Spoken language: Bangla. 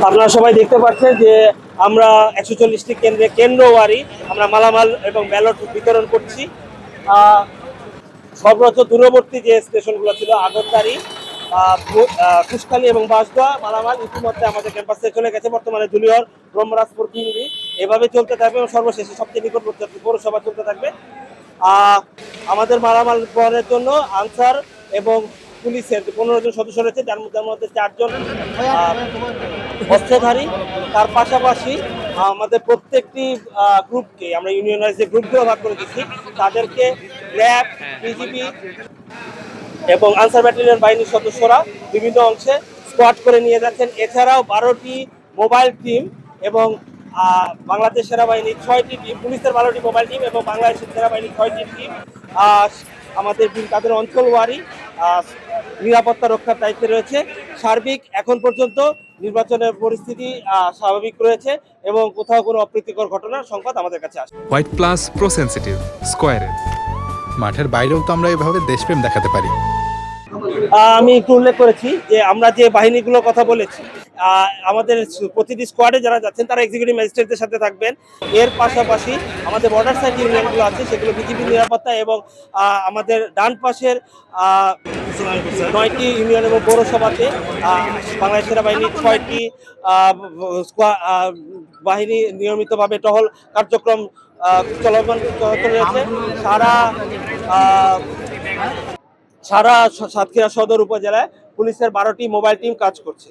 আপনারা সবাই দেখতে পাচ্ছেন যে আমরা 140টি কেন্দ্রওয়ারি আমরা মালামাল এবং ব্যালট বিতরণ করছি। সর্বোচ্চ দূরবর্তী যে স্টেশনগুলো ছিল আগরদারি, কুশখালী এবং বাঁশদোয়া মালামাল ইতিমধ্যে আমাদের ক্যাম্পাসে চলে গেছে। বর্তমানে জুনিয়র ব্রহ্মরাজপুর কিংরি এভাবে চলতে থাকবে এবং সর্বশেষে সবচেয়ে নিকটবর্তী পৌরসভা চলতে থাকবে। আমাদের মালামাল বহনের জন্য আনসার এবং পুলিশের 15 জন সদস্য রয়েছে, যার মধ্যে 4 জন অস্ত্রধারী। তার পাশাপাশি আমাদের প্রত্যেকটি গ্রুপকে আমরা ইউনিয়নাইজ যে গ্রুপগুলো ভাগ করে দিচ্ছি, তাদেরকে র্যাব, বিজিবি এবং আনসার ব্যাটালিয়ন বাহিনীর সদস্যরা বিভিন্ন অংশে স্কোয়াড করে নিয়ে যাচ্ছেন। এছাড়াও 12টি মোবাইল টিম এবং বাংলাদেশ সেনাবাহিনীর 6টি টিম, পুলিশের 12টি মোবাইল টিম এবং বাংলাদেশ সেনাবাহিনীর 6টি টিম আমাদের তাদের অঞ্চলওয়ারি নিরাপত্তা রক্ষার দায়িত্বে রয়েছে। সার্বিক এখন পর্যন্ত নির্বাচনের পরিস্থিতি স্বাভাবিক রয়েছে এবং কোথাও কোনো অপ্রীতিকর ঘটনার সংবাদ আমাদের কাছে আসে। হোয়াইট প্লাস প্রো সেনসিটিভ স্কয়ারের মাঠের বাইরেও তো আমরা এভাবে দেশপ্রেম দেখাতে পারি। আমি একটু উল্লেখ করেছি যে আমরা যে বাহিনীগুলোর কথা বলেছি, আমাদের প্রতিটি স্কোয়াডে যারা যাচ্ছেন তারা এক্সিকিউটিভ ম্যাজিস্ট্রেটের সাথে থাকবেন। এর পাশাপাশি আমাদের বর্ডার সাইড ইউনিয়নগুলো আছে, সেগুলো বিজিবির নিরাপত্তা এবং আমাদের ডান পাশের 9টি ইউনিয়ন এবং পৌরসভাতে বাংলাদেশ সেনাবাহিনীর 6টি বাহিনী নিয়মিতভাবে টহল কার্যক্রম চলমান রয়েছে। সারা সাতক্ষীরা সদর উপজেলায় পুলিশের 12টি মোবাইল টিম কাজ করছে।